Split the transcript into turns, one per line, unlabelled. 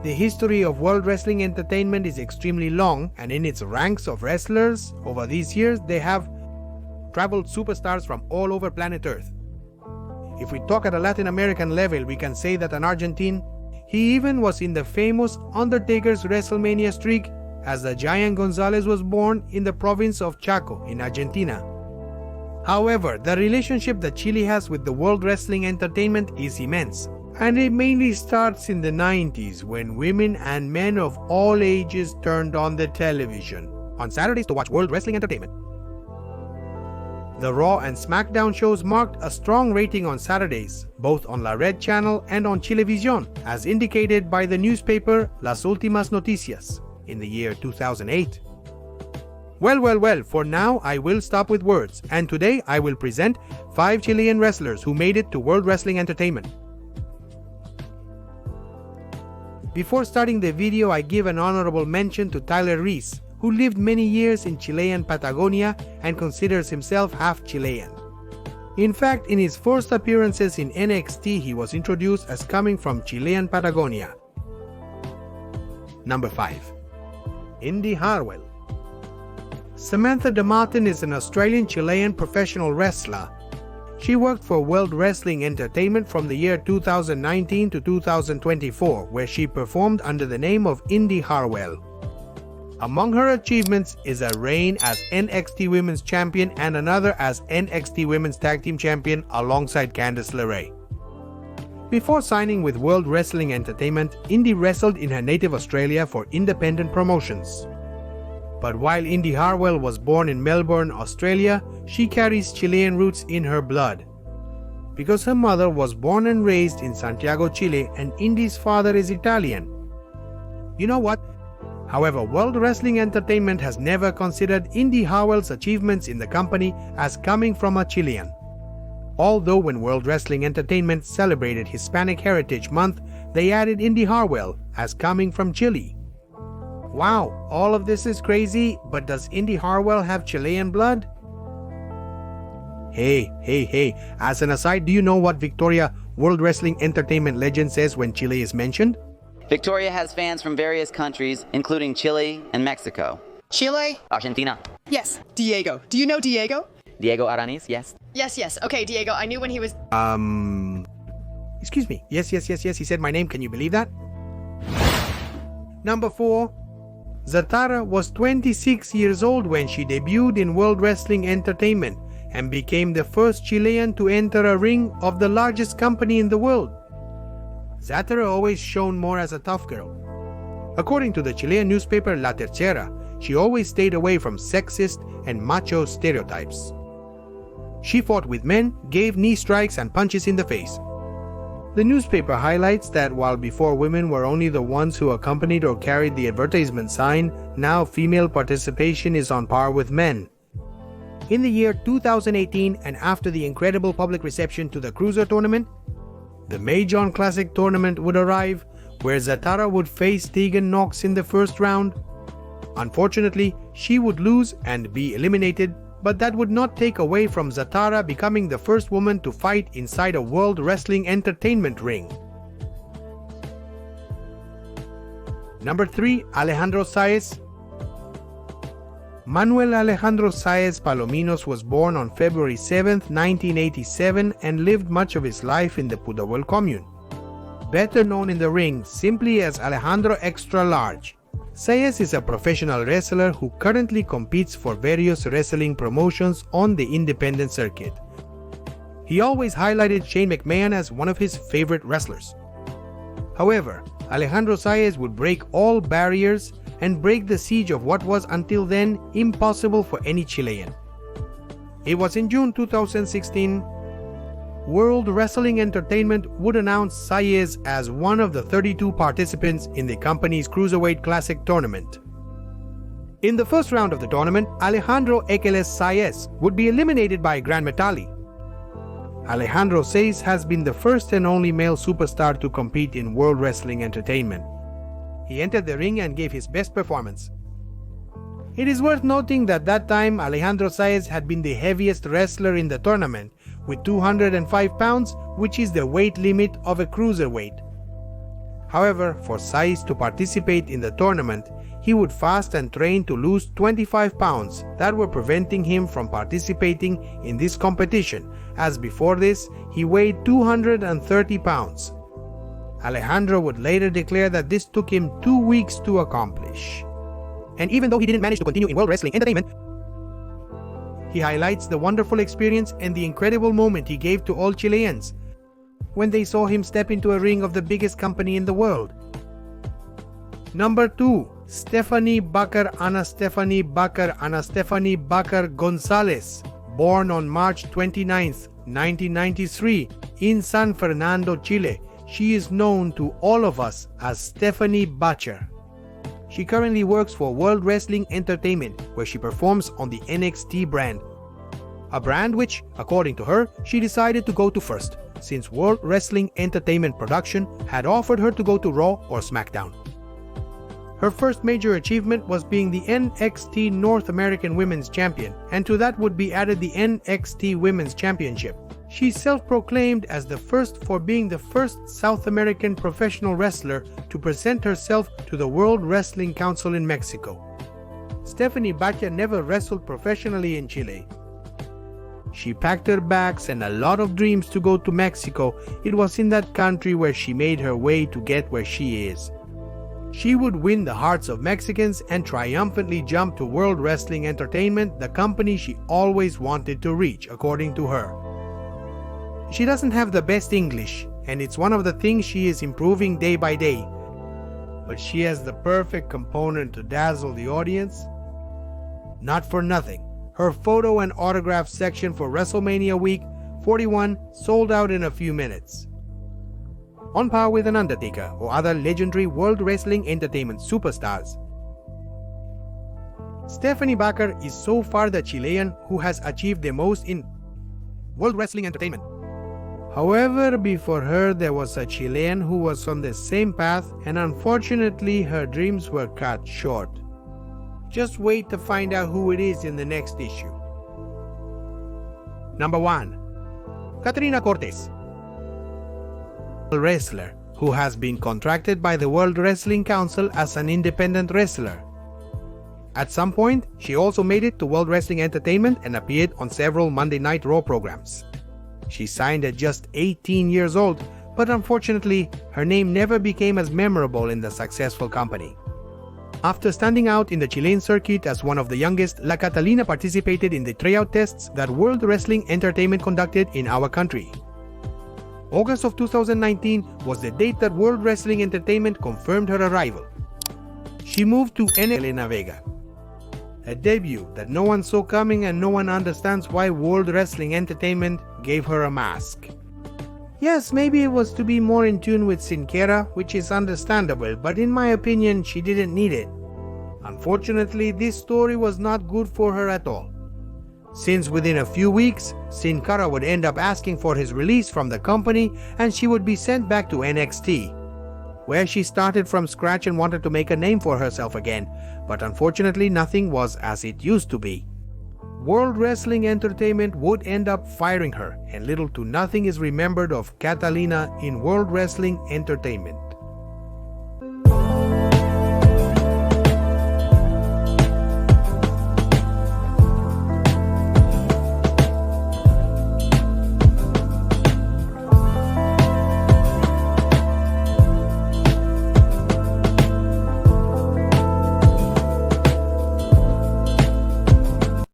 The history of World Wrestling Entertainment is extremely long, and in its ranks of wrestlers over these years, they have traveled superstars from all over planet Earth. If we talk at a Latin American level, we can say that an Argentine, he even was in the famous Undertaker's WrestleMania streak, as the Giant Gonzalez was born in the province of Chaco in Argentina. However, the relationship that Chile has with the World Wrestling Entertainment is immense, and it mainly starts in the 90s when women and men of all ages turned on the television on Saturdays to watch World Wrestling Entertainment. The Raw and SmackDown shows marked a strong rating on Saturdays, both on La Red Channel and on Chilevisión, as indicated by the newspaper Las Últimas Noticias in the year 2008. Well, for now I will stop with words, and today I will present 5 Chilean wrestlers who made it to World Wrestling Entertainment. Before starting the video, I give an honorable mention to Tyler Reese, who lived many years in Chilean Patagonia and considers himself half Chilean. In fact, in his first appearances in NXT, he was introduced as coming from Chilean Patagonia. Number 5. Indi Harwell. Samantha DeMartin is an Australian-Chilean professional wrestler. She worked for World Wrestling Entertainment from the year 2019 to 2024, where she performed under the name of Indi Harwell. Among her achievements is a reign as NXT Women's Champion and another as NXT Women's Tag Team Champion alongside Candice LeRae. Before signing with World Wrestling Entertainment, Indi wrestled in her native Australia for independent promotions. But while Indi Harwell was born in Melbourne, Australia, she carries Chilean roots in her blood. Because her mother was born and raised in Santiago, Chile, and Indi's father is Italian. You know what? However, World Wrestling Entertainment has never considered Indi Harwell's achievements in the company as coming from a Chilean. Although when World Wrestling Entertainment celebrated Hispanic Heritage Month, they added Indi Harwell as coming from Chile. Wow, all of this is crazy, but does Indi Harwell have Chilean blood? Hey, as an aside, do you know what Victoria, World Wrestling Entertainment legend, says when Chile is mentioned?
Victoria has fans from various countries, including Chile and Mexico.
Chile?
Argentina.
Yes. Diego. Do you know Diego?
Diego Aranis, yes.
Yes. Okay, Diego. I knew when he was...
Excuse me. Yes. He said my name. Can you believe that? Number 4. Zatara was 26 years old when she debuted in World Wrestling Entertainment and became the first Chilean to enter a ring of the largest company in the world. Zatara always shown more as a tough girl. According to the Chilean newspaper La Tercera, she always stayed away from sexist and macho stereotypes. She fought with men, gave knee strikes and punches in the face. The newspaper highlights that while before women were only the ones who accompanied or carried the advertisement sign, now female participation is on par with men. In the year 2018, and after the incredible public reception to the Cruiser tournament, the Mae John Classic tournament would arrive, where Zatara would face Tegan Knox in the first round. Unfortunately, she would lose and be eliminated, but that would not take away from Zatara becoming the first woman to fight inside a World Wrestling Entertainment ring. Number 3. Alejandro Saez. Manuel Alejandro Saez Palominos was born on February 7, 1987 and lived much of his life in the Pudahuel commune. Better known in the ring simply as Alejandro Extra Large, Saez is a professional wrestler who currently competes for various wrestling promotions on the independent circuit. He always highlighted Shane McMahon as one of his favorite wrestlers. However, Alejandro Saez would break all barriers and break the siege of what was until then impossible for any Chilean. It was in June 2016, World Wrestling Entertainment would announce Saez as one of the 32 participants in the company's Cruiserweight Classic tournament. In the first round of the tournament, Alejandro Ekeles Saez would be eliminated by Gran Metali. Alejandro Saez has been the first and only male superstar to compete in World Wrestling Entertainment. He entered the ring and gave his best performance. It is worth noting that time Alejandro Saez had been the heaviest wrestler in the tournament, with 205 pounds, which is the weight limit of a cruiserweight. However, for Saez to participate in the tournament, he would fast and train to lose 25 pounds that were preventing him from participating in this competition, as before this, he weighed 230 pounds. Alejandro would later declare that this took him 2 weeks to accomplish. And even though he didn't manage to continue in World Wrestling Entertainment, he highlights the wonderful experience and the incredible moment he gave to all Chileans when they saw him step into a ring of the biggest company in the world. Number 2. Stephanie Bacher Ana Stephanie Bacher Gonzalez, born on March 29, 1993 in San Fernando, Chile. She is known to all of us as Stephanie Bacher. She currently works for World Wrestling Entertainment, where she performs on the NXT brand. A brand which, according to her, she decided to go to first, since World Wrestling Entertainment production had offered her to go to Raw or SmackDown. Her first major achievement was being the NXT North American Women's Champion, and to that would be added the NXT Women's Championship. She's self-proclaimed as the first for being the first South American professional wrestler to present herself to the World Wrestling Council in Mexico. Stephanie Bacher never wrestled professionally in Chile. She packed her bags and a lot of dreams to go to Mexico. It was in that country where she made her way to get where she is. She would win the hearts of Mexicans and triumphantly jump to World Wrestling Entertainment, the company she always wanted to reach, according to her. She doesn't have the best English, and it's one of the things she is improving day by day. But she has the perfect component to dazzle the audience. Not for nothing, her photo and autograph section for WrestleMania Week 41 sold out in a few minutes. On par with an Undertaker or other legendary World Wrestling Entertainment superstars, Stephanie Bacher is so far the Chilean who has achieved the most in World Wrestling Entertainment. However, before her there was a Chilean who was on the same path, and unfortunately her dreams were cut short. Just wait to find out who it is in the next issue. Number 1. Catrina Cortes, a wrestler who has been contracted by the World Wrestling Council as an independent wrestler. At some point, she also made it to World Wrestling Entertainment and appeared on several Monday Night Raw programs. She signed at just 18 years old, but unfortunately, her name never became as memorable in the successful company. After standing out in the Chilean circuit as one of the youngest, La Catalina participated in the tryout tests that World Wrestling Entertainment conducted in our country. August of 2019 was the date that World Wrestling Entertainment confirmed her arrival. She moved to Elena Vega, a debut that no one saw coming, and no one understands why World Wrestling Entertainment gave her a mask. Yes, maybe it was to be more in tune with Sin Cara, which is understandable, but in my opinion, she didn't need it. Unfortunately, this story was not good for her at all, since within a few weeks, Sin Cara would end up asking for his release from the company and she would be sent back to NXT, where she started from scratch and wanted to make a name for herself again, but unfortunately nothing was as it used to be. World Wrestling Entertainment would end up firing her, and little to nothing is remembered of Catalina in World Wrestling Entertainment.